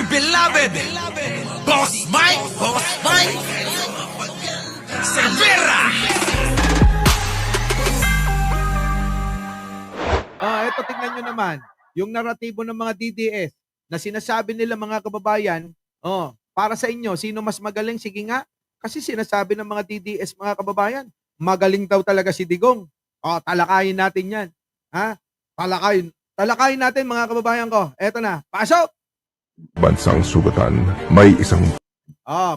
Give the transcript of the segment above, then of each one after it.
beloved Boss Mike Cervera. Ito tingnan nyo naman, yung naratibo ng mga DDS na sinasabi nila mga kababayan, para sa inyo, sino mas magaling? Sige nga, kasi sinasabi ng mga DDS mga kababayan, magaling daw talaga si Digong. Talakayin natin yan. Ha? Talakayin natin mga kababayan ko. Eto na, pasok! Bansang sugatan, may isang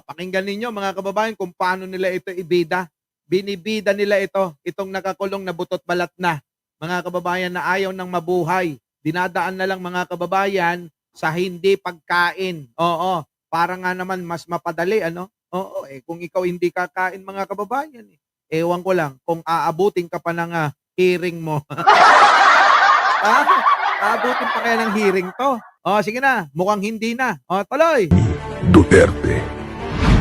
Pakinggan ninyo mga kababayan kung paano nila ito ibida. Binibida nila itong nakakulong na butot balat na. Mga kababayan na ayaw ng mabuhay. Dinadaan na lang mga kababayan sa hindi pagkain. Para nga naman mas mapadali, ano? Kung ikaw hindi kakain mga kababayan, ewan ko lang kung aabutin ka pa ng hearing mo. Aabutin pa kaya ng hearing to? Sige na, mukhang hindi na. Tuloy! Duterte.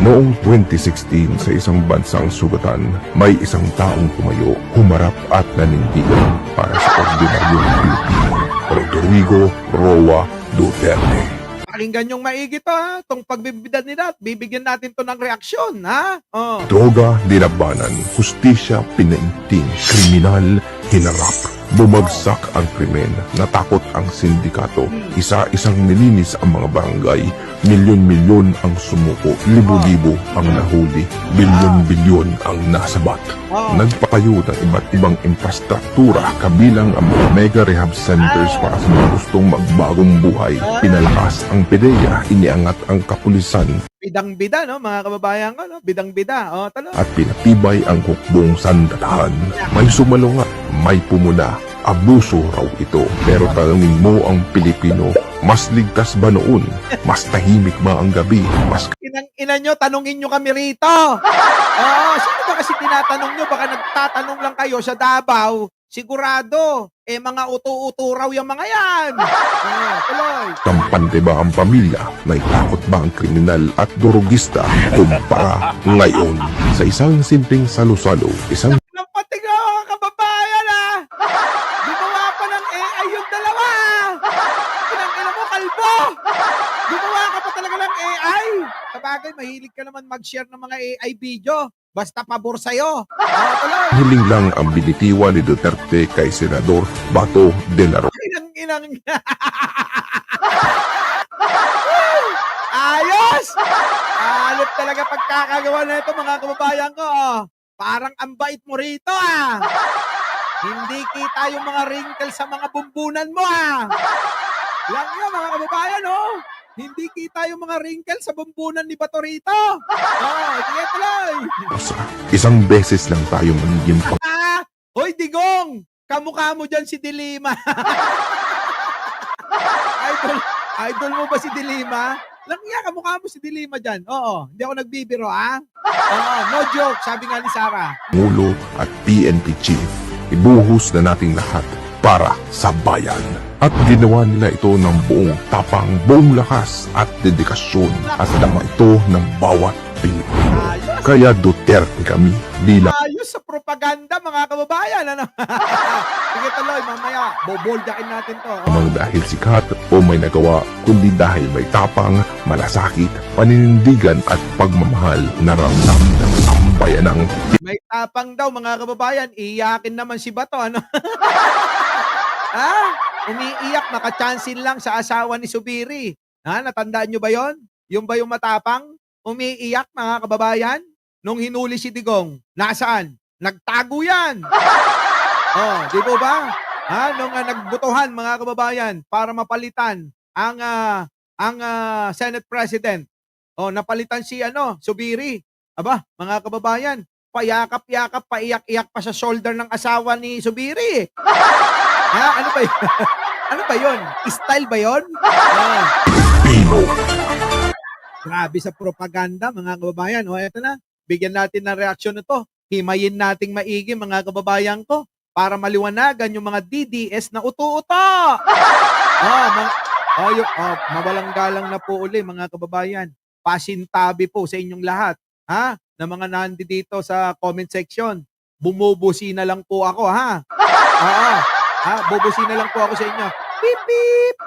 Noong 2016 sa isang bansang sugatan, may isang taong tumayo, humarap at nanindigan para sa ordinaryong Pilipino. Rodrigo Roa Duterte. Pakinggan yung maigi to, ha? Itong pagbibidad nila at bibigyan natin to ng reaksyon, ha? Droga dinabanan, hustisya pinainting, kriminal hinarap. Bumagsak ang krimen, natakot ang sindikato, isa-isang nilinis ang mga barangay, milyon-milyon ang sumuko, libo-libo ang nahuli, bilyon-bilyon ang nasabat. Nagpatayo ng iba't ibang infrastruktura kabilang ang mga mega rehab centers para sa mga gustong magbagong buhay. Pinalakas ang PDEA, iniangat ang kapulisan, Bidang-bida, no? Mga kababayan ko, no? Bidang-bida. Tuloy. at pinatibay ang hukbong sandatahan. May sumalo nga, may pumuna. Abuso raw ito. Pero tanungin mo ang Pilipino, mas ligtas ba noon? Mas tahimik ba ang gabi? Mas Inang-ina nyo, tanungin nyo kami rito. Sino ba kasi tinatanong nyo? Baka nagtatanong lang kayo sa Davao. Sigurado, mga uto-uto raw yung mga yan. Tuloy. kampante ba ang pamilya? May takot ba ang kriminal at durugista? Kumpara ngayon. Sa isang simpleng salo-salo, isang Nang pati nga mga kababayan, gumawa pa ng AI yung dalawa. Inang-ina mo, kalbo. Gumawa ka pa talaga ng AI. Sabagay, mahilig ka naman mag-share ng mga AI video. Basta pabor sa'yo. Tuloy. hiling lang ang binitiwan ni Duterte kay Senador Bato de la Rosa. Inang-inang. Ayos! Alip talaga pagkakagawa na ito mga kababayan ko. Parang ang bait mo rito Hindi kita yung mga wrinkles sa mga bumbunan mo Lang yun mga kababayan Hindi kita yung mga wrinkles sa bumbunan ni Bato rito. Sige tuloy. Isang beses lang tayo magiging Hoy Digong! Kamukha mo dyan si Dilima. Idol mo ba si Dilima? Langya, kamukha mo si Dilima dyan. Hindi ako nagbibiro, no joke, sabi nga ni Sarah. Pangulo at PNP Chief. Ibuhos na nating lahat para sa bayan. At ginawa nila ito ng buong tapang, buong lakas at dedikasyon. At dama ito ng bawat Pilipino. Kaya Duterte kami bilang Ayos sa propaganda, mga kababayan. Sige tuloy, mamaya, boboldakin natin to. lamang dahil sikat o may nagawa, kundi dahil may tapang, malasakit, paninindigan at pagmamahal na ramdam ng sambayanang May tapang daw, mga kababayan. Iyakin naman si Bato, Umiiyak, nakachansin lang sa asawa ni Subiri. Natandaan nyo ba yon? Yung ba yung matapang? Umiiyak, mga kababayan? Nung hinuli si Digong, nasaan? Nagtago yan! Di ba ba? Nung nagbutuhan, mga kababayan, para mapalitan ang Senate President. Napalitan si Subiri. Aba, mga kababayan, payakap-yakap, paiyak-iyak pa sa shoulder ng asawa ni Subiri. Ano ba yun? Ano ba yun? Style ba yun? Pino. Grabe sa propaganda, mga kababayan. Eto na, bigyan natin ng reaksyon nito. Himayin nating maigi, mga kababayan ko, para maliwanagan yung mga DDS na uto-uto. Mawalang galang na po uli, mga kababayan. Pasintabi po sa inyong lahat, na mga nandito sa comment section. Bumubusi na lang po ako, bubusi na lang po ako sa inyo. Beep, beep!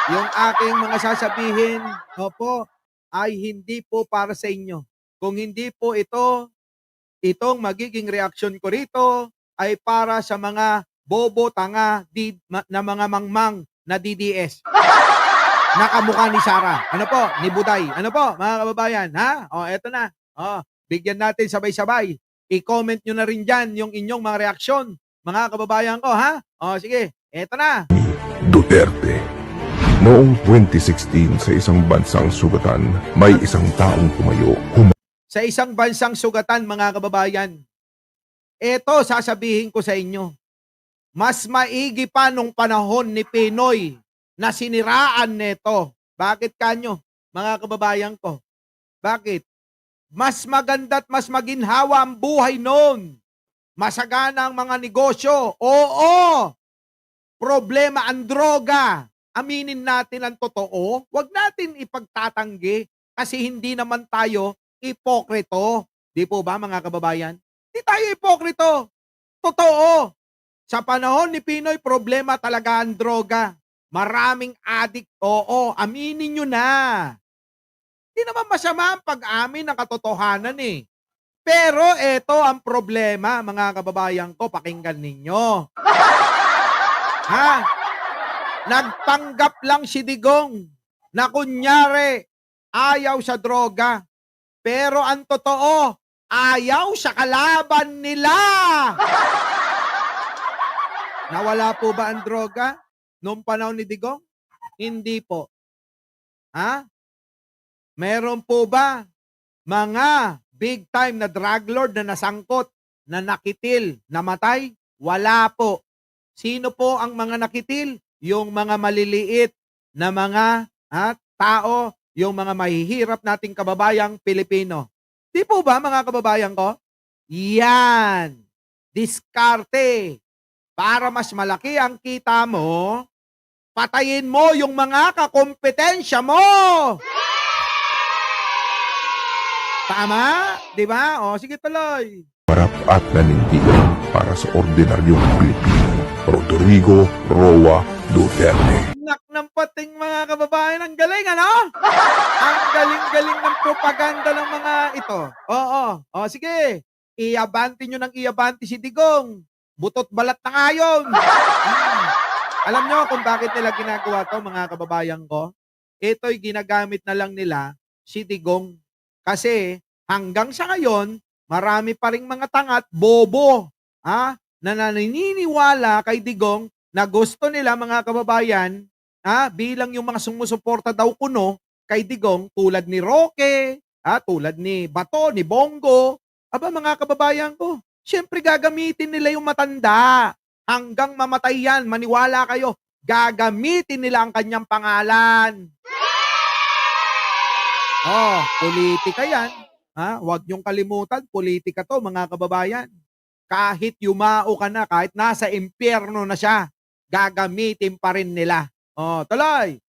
Yung aking mga sasabihin, opo, ay hindi po para sa inyo. Kung hindi po itong magiging reaksyon ko rito ay para sa mga bobo, tanga, na mga mangmang na DDS. Na kamukha ni Sarah. Ano po? Ni Buday. Ano po, mga kababayan? Ha? O, eto na. O, bigyan natin sabay-sabay. I-comment nyo na rin dyan yung inyong mga reaksyon, mga kababayan ko, ha? O, sige. Eto na. Duterte. Noong 2016 sa isang bansang sugatan, may isang taong tumayo, Sa isang bansang sugatan, mga kababayan, eto sasabihin ko sa inyo. Mas maigi pa nung panahon ni Pinoy na siniraan neto. Bakit kanyo, mga kababayan ko? Bakit? Mas maganda at mas maginhawa ang buhay noon. Masagana ang mga negosyo. Oo! Problema ang droga. Aminin natin ang totoo. Huwag natin ipagtatanggi kasi hindi naman tayo ipokrito. Di po ba, mga kababayan? Di tayo ipokrito. Totoo. Sa panahon ni Pinoy, problema talaga ang droga. Maraming addict. Oo, aminin nyo na. Di naman masama ang pag-amin ng katotohanan eh. Pero eto ang problema, mga kababayan ko, pakinggan ninyo. Ha? Nagpanggap lang si Digong na kunyari ayaw sa droga. Pero ang totoo, ayaw sa kalaban nila. Nawala po ba ang droga noong panahon ni Digong? Hindi po. Ha? Meron po ba mga big time na drug lord na nasangkot, na nakitil, namatay? Wala po. Sino po ang mga nakitil? Yung mga maliliit na mga tao, yung mga mahihirap nating kababayang Pilipino. Di po ba, mga kababayan ko? Yan. Diskarte. Para mas malaki ang kita mo, patayin mo yung mga kakompetensya mo. Tama? Di ba? O, sige tuloy. harap at nanindigan para sa ordinaryong Pilipino. Rodrigo Roa Duterte. Nak ng pating, mga kababayan. Ang galing, ano? Ang galing-galing ng propaganda ng mga ito. Oo. O, sige. Iabanti nyo ng iabanti si Digong. Butot balat na ngayon. Alam nyo kung bakit nila ginagawa to, mga kababayan ko? Ito'y ginagamit na lang nila si Digong. Kasi hanggang sa ngayon, marami pa ring mga tangat, bobo, na naniniwala kay Digong na gusto nila, mga kababayan, bilang yung mga sumusuporta daw kuno kay Digong, tulad ni Roque, tulad ni Bato, ni Bongo. Aba, mga kababayan ko, syempre gagamitin nila yung matanda. Hanggang mamatay yan, maniwala kayo, gagamitin nila ang kanyang pangalan. Politika yan. Huwag niyong kalimutan, politika to, mga kababayan. Kahit yumao ka na, kahit nasa impyerno na siya, gagamitin pa rin nila. Tuloy.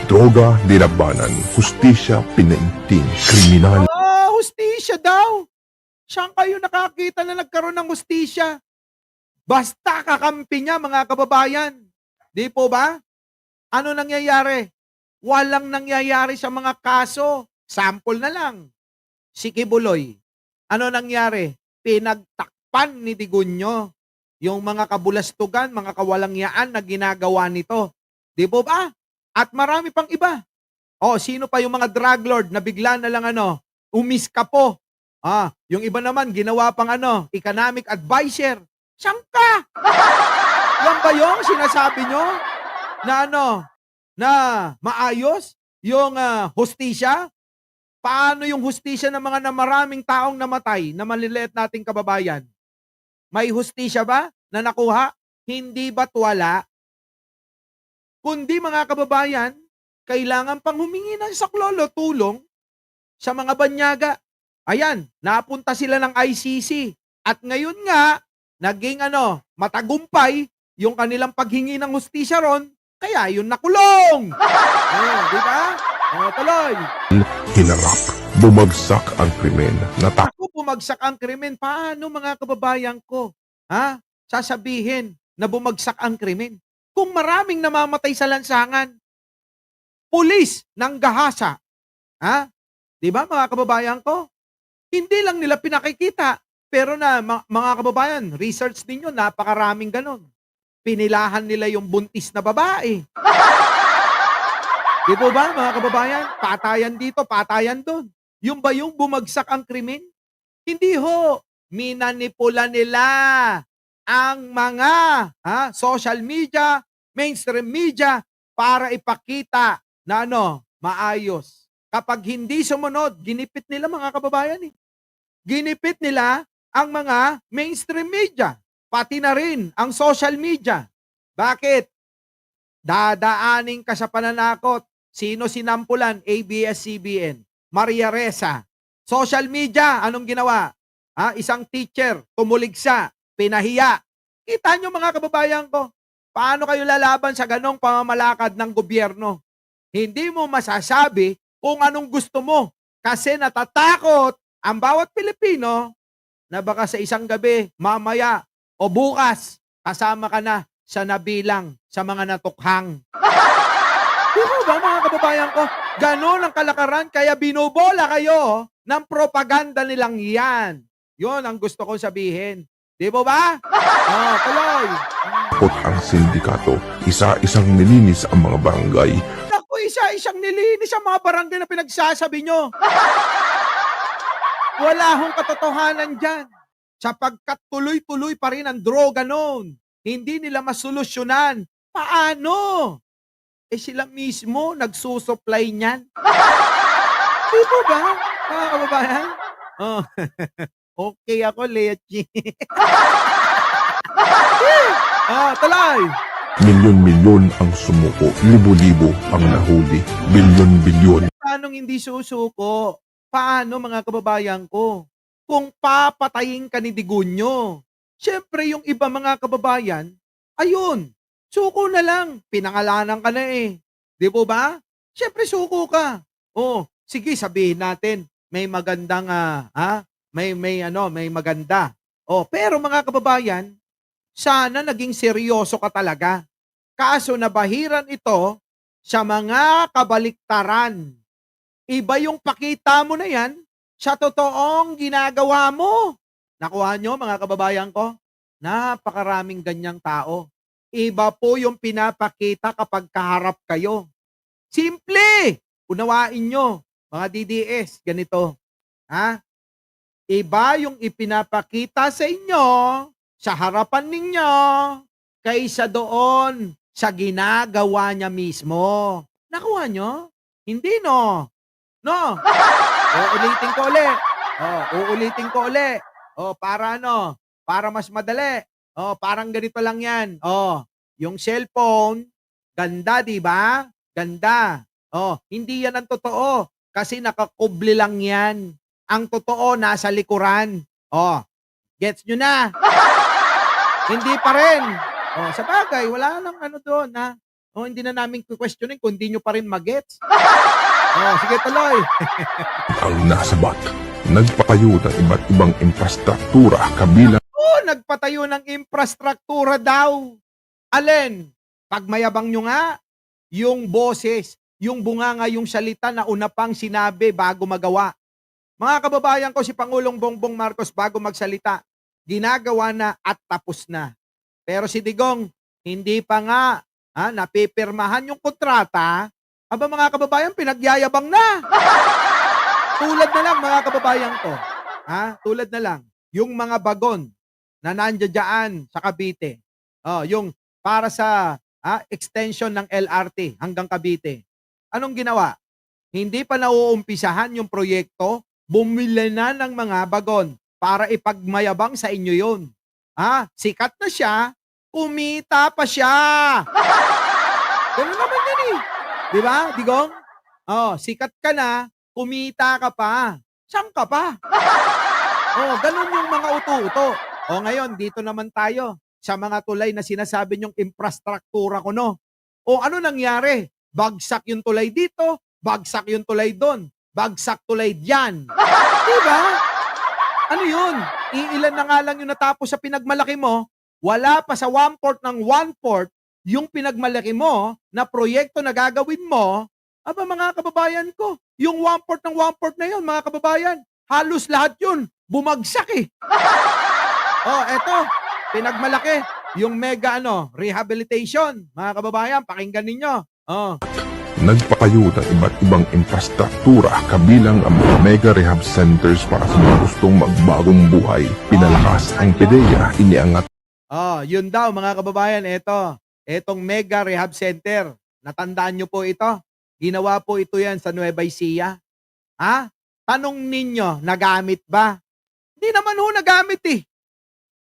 Droga nilabanan, hustisya pinainting, kriminal. Hustisya daw. Saan kayo nakakita na nagkaroon ng hustisya? Basta kakampi niya, mga kababayan. Di po ba? Ano nangyayari? Walang nangyayari sa mga kaso. Sample na lang. Si Kibuloy. Ano nangyari? Pinagtakpan ni Digunyo yung mga kabulastugan, mga kawalangyaan na ginagawa nito. Di po ba? At marami pang iba. Sino pa yung mga drug lord na bigla na lang umiska po? Yung iba naman ginawa pang economic advisor. Saan ka? Yan ba yung sinasabi nyo na na maayos yung hustisya? Paano yung hustisya ng mga maraming taong namatay na maliliit nating kababayan? May hustisya ba na nakuha? Hindi ba't wala? Kundi, mga kababayan, kailangan pang humingi ng saklolo, tulong sa mga banyaga. Ayan, napunta sila ng ICC. At ngayon nga, naging matagumpay yung kanilang paghingi ng hustisya ron, kaya yun nakulong. Di ba? Tuloy. Hinarap, bumagsak ang krimen. Ako, bumagsak ang krimen. Paano, mga kababayan ko? Sasabihin na bumagsak ang krimen kung maraming namamatay sa lansangan? pulis ng gahasa. Ha? Di ba mga kababayan ko? Hindi lang nila pinakikita. Pero mga kababayan, research ninyo, napakaraming ganon. Pinilahan nila yung buntis na babae. Di ba mga kababayan? Patayan dito, patayan doon. Yung ba yung bumagsak ang krimen? Hindi ho. Minanipula nila ang mga social media, mainstream media para ipakita na maayos. Kapag hindi sumunod, ginipit nila mga kababayan eh. Ginipit nila ang mga mainstream media, pati na rin ang social media. Bakit? Dadaaning ka sa pananakot. Sino sinampulan? ABS-CBN. Maria Ressa. Social media, anong ginawa? Isang teacher, tumuligsa, pinahiya. Kita nyo mga kababayan ko, paano kayo lalaban sa ganong pamamalakad ng gobyerno? Hindi mo masasabi kung anong gusto mo kasi natatakot ang bawat Pilipino na baka sa isang gabi, mamaya o bukas, kasama ka na sa nabilang sa mga natukhang. Di ba mga kababayan ko? Ganon ang kalakaran kaya binubola kayo ng propaganda nilang yan. Yun ang gusto kong sabihin. Di ba? Tuloy. Takot ang sindikato, isa-isang nilinis ang mga barangay. Naku, isa-isang nilinis ang mga barangay na pinagsasabi nyo. Wala hong katotohanan dyan. Sapagkat tuloy-tuloy pa rin ang droga noon. Hindi nila masolusyonan. Paano? Sila mismo nagsusupply niyan. Di ba? Mga kababayan? Okay ako, Lechi. Tuloy. Milyon-milyon ang sumuko, libo-libo ang nahuli, bilyon-bilyon. Paano hindi susuko? Paano mga kababayan ko? Kung papatayin ka ni Digunyo, syempre yung iba mga kababayan, ayun, suko na lang. Pinangalanan ka na eh. Di po ba? Syempre suko ka. Sige sabihin natin, may magandang, may maganda. Pero mga kababayan, sana naging seryoso ka talaga. Kaso nabahiran ito sa mga kabaliktaran. Iba yung pakita mo na yan sa totoong ginagawa mo. Nakuha nyo mga kababayan ko? Napakaraming ganyang tao. Iba po yung pinapakita kapag kaharap kayo. Simple! Unawain nyo, mga DDS, ganito. Iba yung ipinapakita sa inyo, sa harapan ninyo, kaysa doon sa ginagawa niya mismo. Nakuha nyo? Hindi no. Uulitin ko uli. Uulitin ko uli. Para para mas madali. Parang ganito lang yan. Yung cellphone, ganda, di ba? Ganda. Hindi yan ang totoo. Kasi nakakubli lang yan. Ang totoo, nasa likuran. Gets nyo na? Hindi pa rin. Sa bagay, wala nang doon, ha? Hindi na namin questionin kung hindi nyo pa rin magets. Sige, tuloy. Ang nasabat, nagpatayo ng iba't ibang infrastruktura kabilang Nagpatayo ng infrastruktura daw. Alin? Pagmayabang nyo nga, yung boses, yung bunganga, yung salita na una pang sinabi bago magawa. Mga kababayan ko, si Pangulong Bongbong Marcos bago magsalita, ginagawa na at tapos na. Pero si Digong, hindi pa nga napipirmahan yung kontrata. Mga kababayan, pinagyayabang na. Tulad na lang mga kababayan ko. Tulad na lang, yung mga bagon na nandiyan sa Cavite. Yung para sa extension ng LRT hanggang Cavite. Anong ginawa? Hindi pa nauumpisahan yung proyekto, bumili na ng mga bagon para ipagmayabang sa inyo yun. Sikat na siya, kumita pa siya. Ganun naman yan eh. Di ba, Digong? Sikat ka na, kumita ka pa. Saan ka pa? Ganun yung mga uto-uto. Ngayon, dito naman tayo sa mga tulay na sinasabi niyong infrastruktura ko, no? Ano nangyari? Bagsak yung tulay dito, bagsak yung tulay doon, bagsak tulay diyan. Diba? Ano yun? Iilan na nga lang yung natapos sa pinagmalaki mo, wala pa sa 1/4 ng 1/4 yung pinagmalaki mo na proyekto na gagawin mo, Aba mga kababayan ko, yung 1/4 ng 1/4 na yun, mga kababayan, halos lahat yun, bumagsak eh. Oh, eto, pinagmalaki, yung mega rehabilitation. Mga kababayan, pakinggan ninyo. Oh, Nagpatayo ng iba't ibang infrastruktura kabilang ang mga mega rehab centers para sa mga gustong magbagong buhay. Pinalakas ang PDEA, iniangat yun daw mga kababayan, etong mega rehab center. Natandaan nyo po ito? Ginawa po ito yan sa Nueva Ecija. Ha? Tanong ninyo, nagamit ba? Hindi naman ho nagamit eh.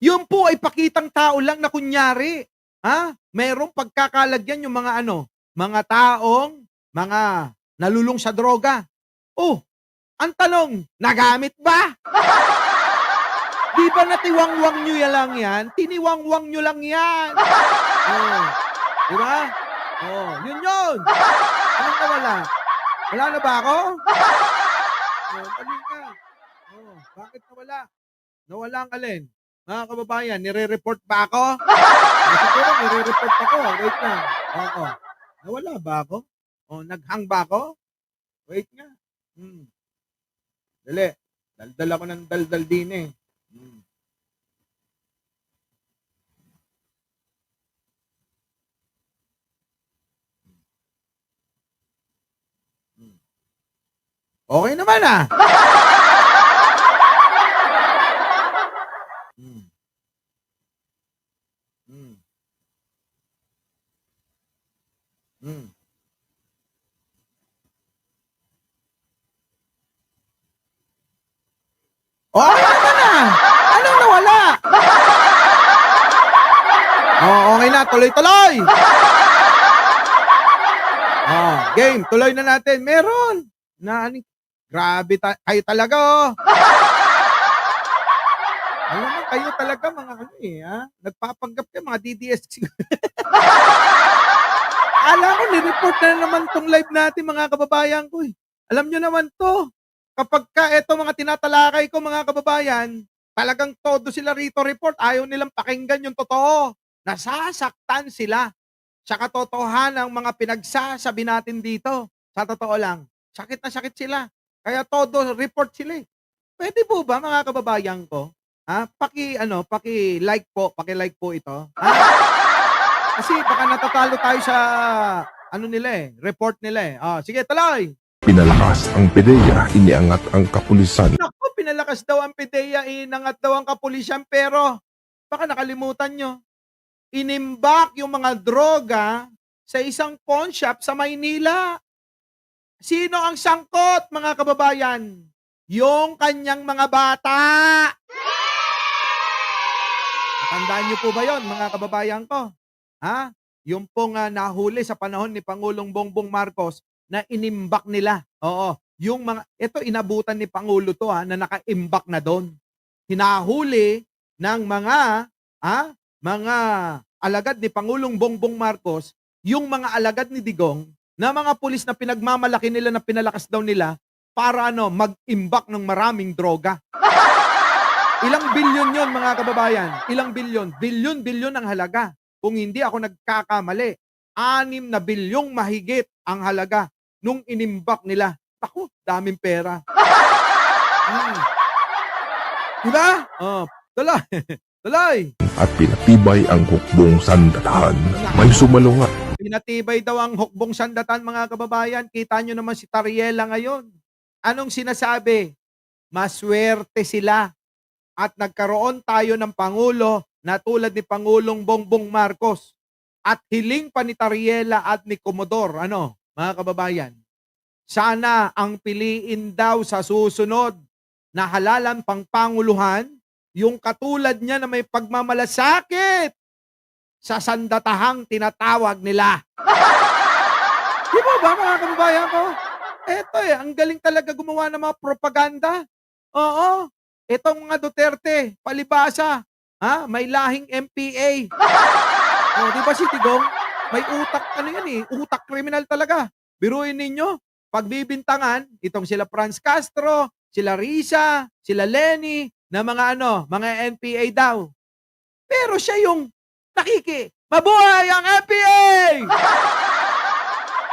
Yun po ay pakitang tao lang na kunyari. Ha? Merong pagkakalagyan yung mga mga taong, mga nalulung sa droga. Oh, ang tanong, nagamit ba? Di ba natiwangwang nyo lang yan? Tiniwangwang nyo lang yan. Oh, di ba? Oh, yun. Anong nawala? Wala na ba ako? Oh, dali nga. Oh, bakit nawala? Nawala ang alin? Mga kababayan, nire-report ba ako? Siguro nire-report ako. Wait lang. Oo. Nawala ba ako? O, naghang ba ako? Wait nga. Dali. Daldal ako ng daldal din eh. Okay naman ah. Okay naman ah. Anong nawala? Okay na. Tuloy-tuloy. Game. Tuloy na natin. Meron. Grabe kayo talaga oh. Alam mo, kayo talaga mga nagpapanggap kayo mga DDS. Alam ko, ni-report na naman tong live natin mga kababayan ko eh. Alam nyo naman to, kapag eto mga tinatalakay ko mga kababayan, talagang todo sila rito report, ayaw nilang pakinggan yung totoo. Nasasaktan sila sa katotohanan ng mga pinagsasabi natin dito. Sa totoo lang, sakit na sakit sila. Kaya todo report sila eh. Pwede po ba mga kababayan ko? Paki-like po ito. Kasi baka natatalo tayo sa report nila eh. Sige, tuloy. pinalakas ang PDEA, iniangat ang kapulisan. Naku, pinalakas daw ang PDEA, inangat daw ang kapulisan, pero baka nakalimutan nyo. Inimbak yung mga droga sa isang pawn shop sa Maynila. Sino ang sangkot, mga kababayan? Yung kanyang mga bata. Natandaan niyo po ba yon, mga kababayan ko? Ha? Yung pong nahuli sa panahon ni Pangulong Bongbong Marcos na inimbak nila. Oo. Yung ito inabutan ni Pangulo to na naka-imbak na doon. Hinahuli ng mga alagad ni Pangulong Bongbong Marcos, yung mga alagad ni Digong, na mga pulis na pinagmamalaki nila na pinalakas daw nila para mag-imbak ng maraming droga. Ilang bilyon yon, mga kababayan? Ilang bilyon? Bilyon ang halaga. Kung hindi ako nagkakamali, 6 na bilyong mahigit ang halaga nung inimbak nila. Ako, daming pera. Diba? Tuloy. Tuloy. At pinatibay ang hukbong sandatahan. May sumalungat. Pinatibay daw ang hukbong sandatan, mga kababayan. Kita nyo naman si Tariela ngayon. Anong sinasabi? Maswerte sila. At nagkaroon tayo ng Pangulo na tulad ni Pangulong Bongbong Marcos. At hiling pa ni Tariela at ni Comodor, mga kababayan, sana ang piliin daw sa susunod na halalan pang panguluhan, yung katulad niya na may pagmamalasakit sa sandatahang tinatawag nila. Di ba mga kababayan ko? Eto ang galing talaga gumawa ng mga propaganda. Oo. Itong mga Duterte, palibasa, may lahing MPA. Di ba si Digong? May utak, utak kriminal talaga. Biruin ninyo, pagbibintangan, itong sila Franz Castro, sila Risa, sila Lenny, na mga NPA daw. Pero siya yung mabuhay ang NPA!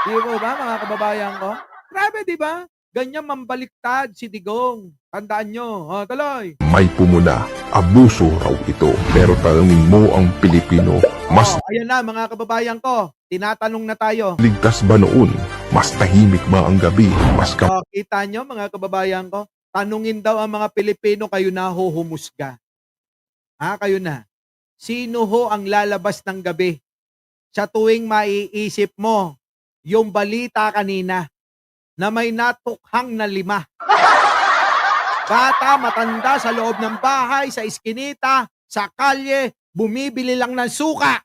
Di mo ba, mga kababayan ko? Grabe, di ba? Ganyan mambaliktad si Digong. Tandaan nyo. O, tuloy. May pumuna, abuso raw ito. Pero tanungin mo ang Pilipino, mas Ayan na, mga kababayan ko. Tinatanong na tayo. ligtas ba noon? Mas tahimik ba ang gabi? Mas O, kita nyo, mga kababayan ko. Tanungin daw ang mga Pilipino, kayo na huhumusga. Kayo na. Sino ho ang lalabas ng gabi? Sa tuwing maiisip mo, yung balita kanina, na may natukhang na 5. Bata, matanda sa loob ng bahay, sa iskinita, sa kalye, bumibili lang ng suka.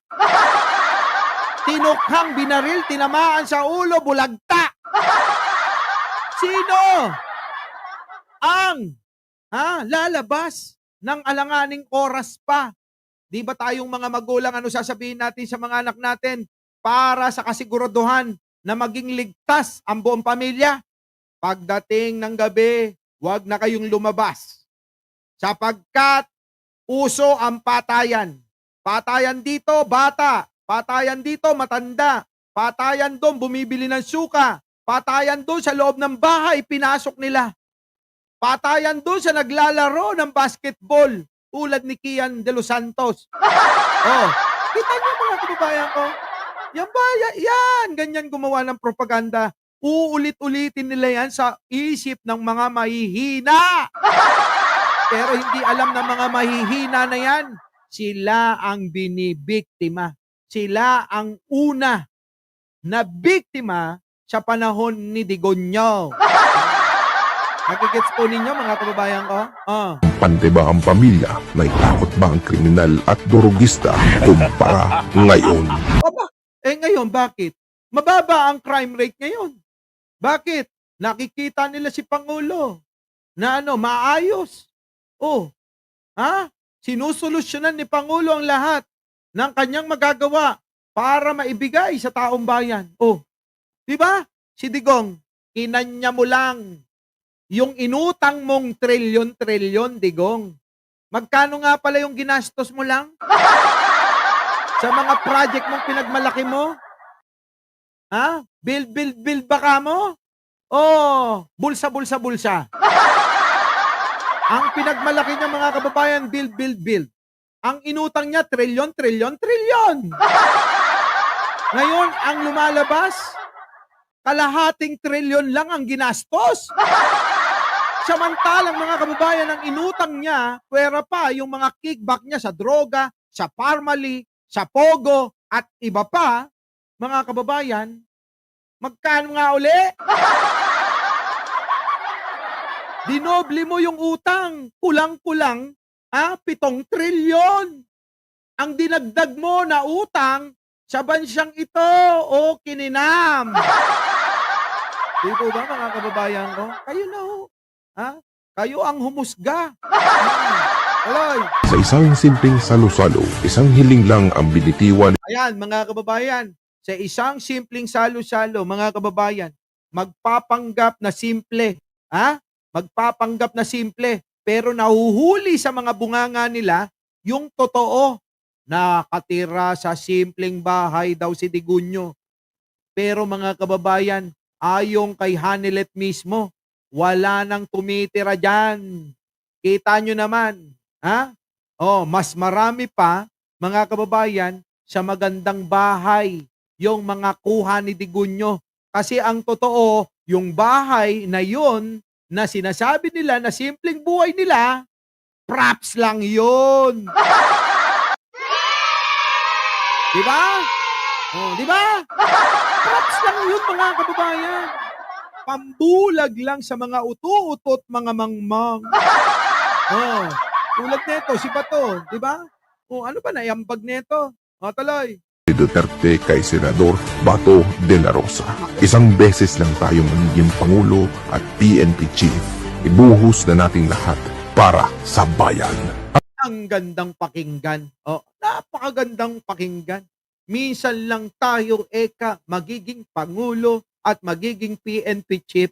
Tinukhang, binaril, tinamaan sa ulo, bulagta. Sino ang lalabas ng alanganing oras pa? Di ba tayong mga magulang, ano sasabihin natin sa mga anak natin para sa kasiguraduhan na maging ligtas ang buong pamilya? Pagdating ng gabi, huwag na kayong lumabas. Sapagkat uso ang patayan. Patayan dito, bata. Patayan dito, matanda. Patayan doon, bumibili ng suka. Patayan doon sa loob ng bahay, pinasok nila. Patayan doon sa naglalaro ng basketball, tulad ni Kian de los Santos. Kita niyo, mga kababayan ko? Yan, ganyan gumawa ng propaganda. Uulit-ulitin nila yan sa isip ng mga mahihina. Pero hindi alam ng mga mahihina na yan, sila ang binibiktima. Sila ang una na biktima sa panahon ni Digonyo. Nakikits po ninyo, mga kababayan ko? pante ba ang pamilya? Naitakot ba ang kriminal at durugista kumpara ngayon? Ngayon, bakit? Mababa ang crime rate ngayon. Bakit? Nakikita nila si Pangulo na maayos. Sinusolusyonan ni Pangulo ang lahat ng kanyang magagawa para maibigay sa taong bayan. Di ba? Si Digong, kinanya mo lang yung inutang mong trilyon-trilyon, Digong. Magkano nga pala yung ginastos mo lang? Sa mga project mong pinagmalaki mo? Build ba mo? Bulsa. Ang pinagmalaki niya, mga kababayan, build. Ang inutang niya, trilyon. Ngayon, ang lumalabas, kalahating trilyon lang ang ginastos. Samantalang, mga kababayan, ang inutang niya, pwera pa yung mga kickback niya sa droga, sa Parmali, sa Pogo, at iba pa, mga kababayan, magkano nga uli? Dinoble mo yung utang, kulang-kulang, 7 trilyon. Ang dinagdag mo na utang sa bansiyang ito, kininam. Di po ba, mga kababayan ko? Kayo na ho. Kayo ang humusga. Aloy. Sa isang simpleng salo-salo, isang hiling lang ang binitiwan. Ayan, mga kababayan, sa isang simpleng salo-salo, mga kababayan, magpapanggap na simple. Magpapanggap na simple, pero nahuhuli sa mga bunganga nila yung totoo. Nakatira sa simpleng bahay daw si Digunyo. Pero mga kababayan, ayon kay Hanilet mismo, wala nang tumitira dyan. Kita nyo naman. Mas marami pa, mga kababayan, sa magandang bahay, yung mga kuha ni Digunyo. Kasi ang totoo, yung bahay na yun, na sinasabi nila na simpleng buhay nila, props lang yun. Diba? Diba? Props lang yun, mga kababayan. Pambulag lang sa mga utu-utot, mga mangmang. Tulad nito, si Bato, di ba? Ano ba naiambag nito? Tuloy. Duterte kay Senador Bato de la Rosa. Isang beses lang tayo magiging Pangulo at PNP Chief. Ibuhos na nating lahat para sa bayan. Ang gandang pakinggan. Napakagandang pakinggan. Minsan lang tayo, magiging Pangulo at magiging PNP Chief.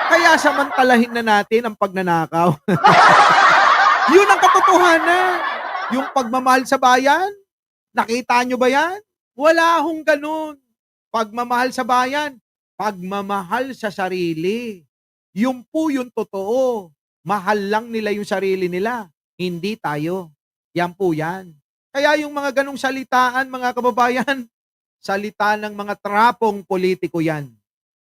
Kaya samantalahin na natin ang pagnanakaw. Yun ang katotohanan. Yung pagmamahal sa bayan, nakita nyo ba yan? Wala hong ganun. Pagmamahal sa bayan, pagmamahal sa sarili. Yung po yung totoo. Mahal lang nila yung sarili nila, hindi tayo. Yan po yan. Kaya yung mga ganong salitaan, mga kababayan, salita ng mga trapong politiko yan.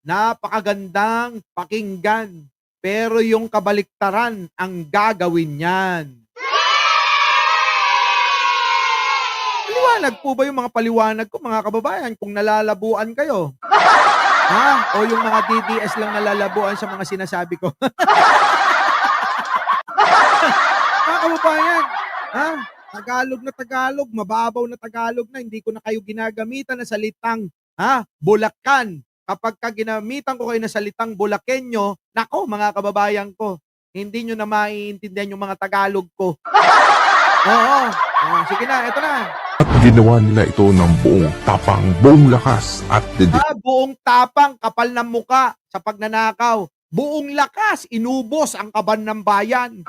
Napakagandang pakinggan, pero yung kabaliktaran ang gagawin niyan. Paliwanag po ba yung mga paliwanag ko, mga kababayan, kung nalalabuan kayo? Ha? O yung mga DDS lang nalalabuan sa mga sinasabi ko? Mga kababayan, ha? Tagalog, mababaw na Tagalog na, hindi ko na kayo ginagamitan na salitang, Bulacan. Kapag ginamitan ko kayo na salitang Bulakenyo, nako mga kababayan ko, hindi nyo na maiintindihan yung mga Tagalog ko. Oo. Sige na, eto na. At ginawa nila ito ng buong tapang, buong lakas at Buong tapang, kapal ng muka sa pagnanakaw. Buong lakas, inubos ang kaban ng bayan.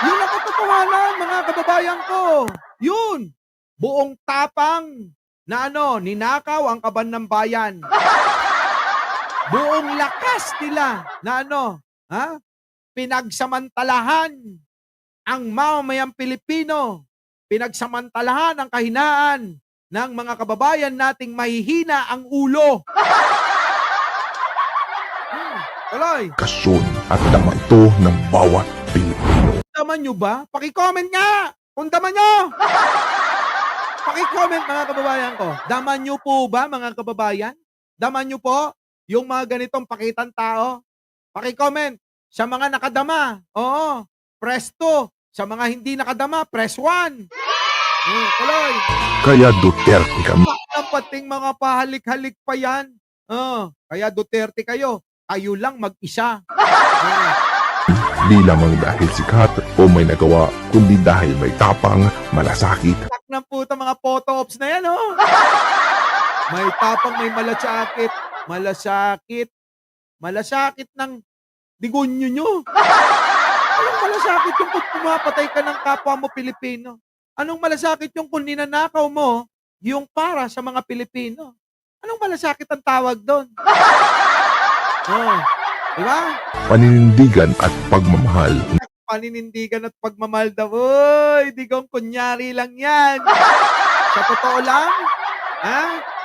Yun ang katotohanan, mga kababayan ko. Yun. Buong tapang na ninakaw ang kaban ng bayan. Buong lakas nila na pinagsamantalahan ang mamamayang Pilipino. Pinagsamantalahan ang kahinaan ng mga kababayan nating mahihina ang ulo. Tuloy. kasyon at dama ito ng bawat Pilipino. Daman nyo ba? Paki-comment nga! Kung daman nyo! Paki-comment mga kababayan ko. Daman nyo po ba mga kababayan? Daman nyo po yung mga ganitong pakitang tao? Paki-comment. Sa mga nakadama, oo, press 2. Sa mga hindi nakadama, press 1. Tuloy. Kaya Duterte kami. Ang pating mga pahalik-halik pa yan. Kaya Duterte kayo. Kayo lang mag-isa. Di lamang dahil sikat o may nagawa, kundi dahil may tapang, malasakit. Tak ng puta mga photo ops na yan, oh. May tapang, may malasakit. Malasakit. Malasakit ng digonyo nyo. Anong malasakit yung kung pumapatay ka ng kapwa mo Pilipino? Anong malasakit yung kung ninanakaw mo yung para sa mga Pilipino? Anong malasakit ang tawag doon? Diba? Paninindigan at pagmamahal. Paninindigan at pagmamahal daw. Uy, digong kunyari lang yan. Sa totoo lang,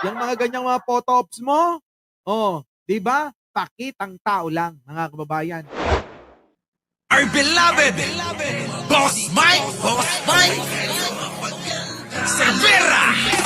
yung mga ganyang mga photo ops mo, diba? Pakitang tao lang, mga kababayan. Our beloved Boss Mike Cervera.